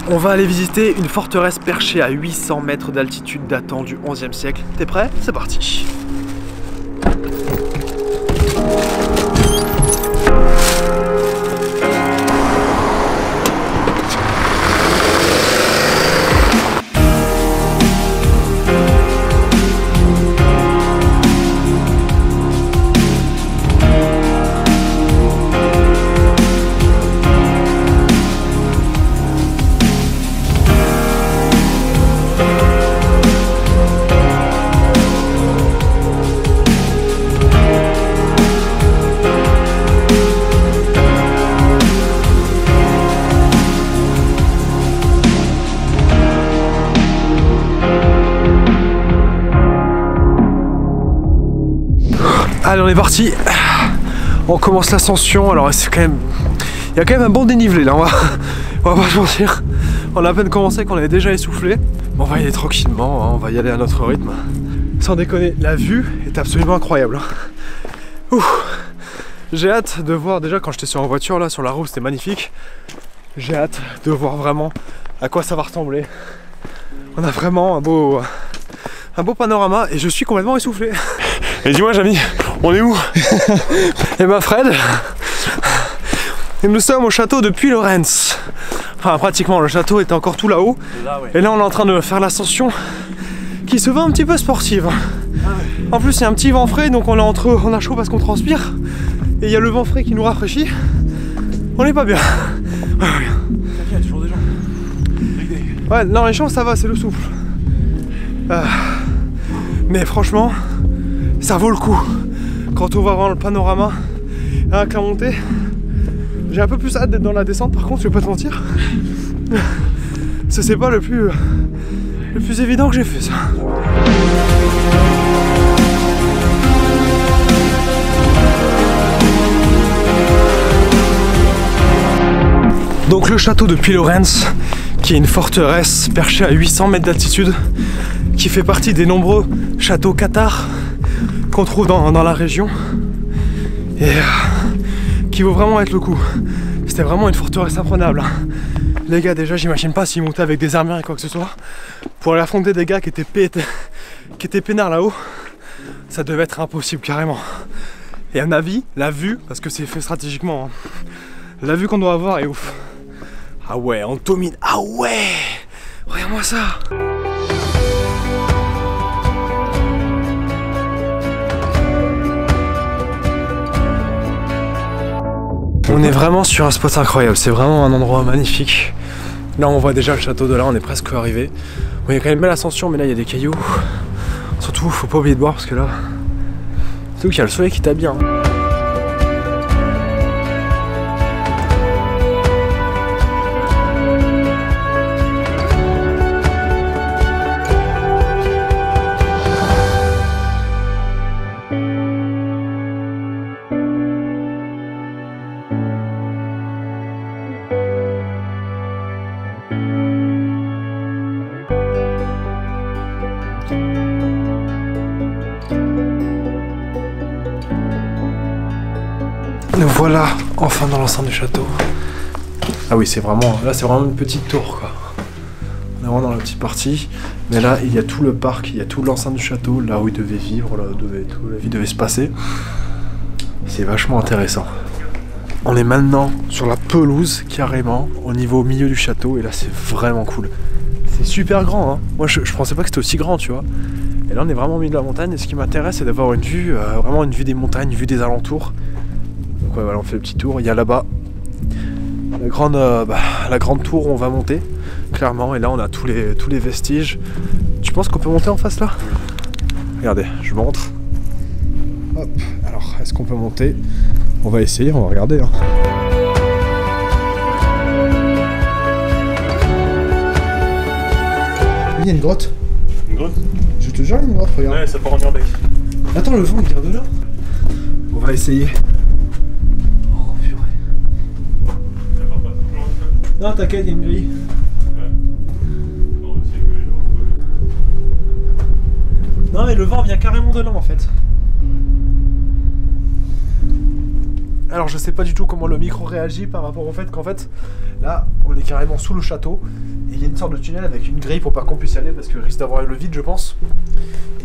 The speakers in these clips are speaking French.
On va aller visiter une forteresse perchée à 800 mètres d'altitude datant du 11e siècle. T'es prêt? C'est parti. Allez, on est parti. On commence l'ascension. Alors c'est quand même, il y a quand même un bon dénivelé là. On va pas se mentir. On a à peine commencé qu'on est déjà essoufflé. On va y aller tranquillement. Hein. On va y aller à notre rythme. Sans déconner, la vue est absolument incroyable. J'ai hâte de voir. Déjà quand j'étais en voiture là sur la route, c'était magnifique. J'ai hâte de voir vraiment à quoi ça va ressembler. On a vraiment un beau panorama et je suis complètement essoufflé. Et dis-moi Jamy, on est où? Et ben Fred, et nous sommes au château de Puylaurens. Enfin pratiquement, le château est encore tout là-haut. Et là on est en train de faire l'ascension qui se veut un petit peu sportive. En plus il y a un petit vent frais, donc on a chaud parce qu'on transpire. Et il y a le vent frais qui nous rafraîchit. On n'est pas bien. Il y a toujours des gens. Ouais, non les gens ça va, c'est le souffle. Mais franchement, ça vaut le coup. Quand on va voir le panorama avec la montée, j'ai un peu plus hâte d'être dans la descente par contre, je vais pas te mentir. C'est pas le plus évident que j'ai fait ça. Donc le château de Puylaurens, qui est une forteresse perchée à 800 mètres d'altitude, qui fait partie des nombreux châteaux cathares qu'on trouve dans la région et qui vaut vraiment être le coup. C'était vraiment une forteresse imprenable. Les gars, déjà j'imagine pas s'ils montaient avec des armures et quoi que ce soit pour aller affronter des gars qui étaient peinards là-haut. Ça devait être impossible carrément. Et à mon avis, la vue, parce que c'est fait stratégiquement, hein, la vue qu'on doit avoir est ouf. Ah ouais, on domine. Ah ouais, regarde-moi ça. On est vraiment sur un spot incroyable, c'est vraiment un endroit magnifique. Là on voit déjà le château de là, on est presque arrivé. Bon, il y a quand même une belle ascension, mais là il y a des cailloux. Surtout faut pas oublier de boire parce que là, surtout qu'il y a le soleil qui tape bien. Nous voilà enfin dans l'enceinte du château. Ah oui, c'est vraiment, là c'est vraiment une petite tour quoi. On est vraiment dans la petite partie. Mais là il y a tout le parc, il y a toute l'enceinte du château, là où il devait vivre, là où toute la vie devait se passer. C'est vachement intéressant. On est maintenant sur la pelouse carrément, au milieu du château, et là c'est vraiment cool. C'est super grand hein. Moi je pensais pas que c'était aussi grand tu vois. Et là on est vraiment au milieu de la montagne et ce qui m'intéresse c'est d'avoir une vue, vraiment une vue des montagnes, une vue des alentours. Donc ouais, voilà, on fait le petit tour, il y a là-bas la grande tour où on va monter, clairement, et là on a tous les vestiges. Tu penses qu'on peut monter en face là? Regardez, je montre. Hop, alors est-ce qu'on peut monter? On va essayer, on va regarder. Hein. Il y a une grotte. Une grotte? Je te jure, il y a une grotte, regarde. Ouais, ça part en urbex. Attends, le vent il vient de là. On va essayer. Oh purée. Non, t'inquiète, il y a une grille. Non mais le vent vient carrément de là en fait. Alors je sais pas du tout comment le micro réagit par rapport au fait qu'en fait, là, on est carrément sous le château. Et il y a une sorte de tunnel avec une grille pour pas qu'on puisse y aller parce qu'il risque d'avoir le vide, je pense.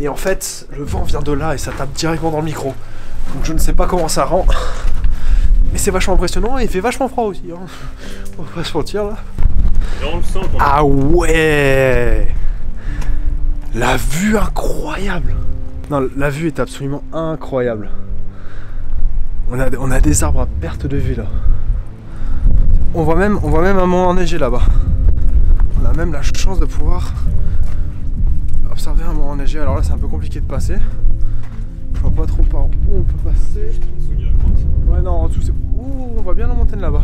Et en fait, le vent vient de là et ça tape directement dans le micro. Donc je ne sais pas comment ça rend. Mais c'est vachement impressionnant et il fait vachement froid aussi. Hein. On va pas se mentir là. Et on le sent quand même. Ah ouais! La vue incroyable! Non, la vue est absolument incroyable. On a des arbres à perte de vue là. On voit même un mont enneigé là-bas. On a même la chance de pouvoir observer un mont enneigé. Alors là c'est un peu compliqué de passer. Je vois pas trop par où on peut passer. Ouais non, en dessous c'est... Ouh, on voit bien la montagne là-bas.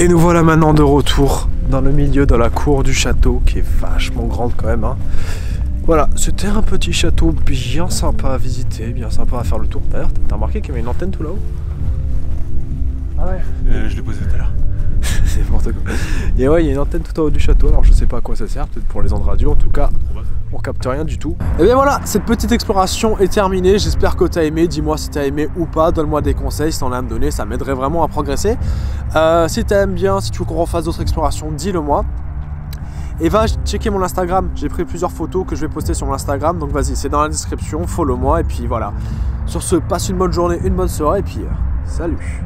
Et nous voilà maintenant de retour dans le milieu de la cour du château qui est vachement grande quand même. Hein. Voilà, c'était un petit château bien sympa à visiter, bien sympa à faire le tour. D'ailleurs, t'as remarqué qu'il y avait une antenne tout là-haut? Ah ouais. Je l'ai posé tout à l'heure. C'est n'importe quoi. Et ouais, il y a une antenne tout en haut du château, alors je sais pas à quoi ça sert, peut-être pour les ondes radio, en tout cas, on capte rien du tout. Et bien voilà, cette petite exploration est terminée, j'espère que t'as aimé, dis-moi si t'as aimé ou pas, donne-moi des conseils, si t'en as à me donner, ça m'aiderait vraiment à progresser. Si t'aimes bien, si tu veux qu'on refasse d'autres explorations, dis-le moi. Et va checker mon Instagram, j'ai pris plusieurs photos que je vais poster sur mon Instagram, donc vas-y, c'est dans la description, follow moi, et puis voilà. Sur ce, passe une bonne journée, une bonne soirée, et puis salut!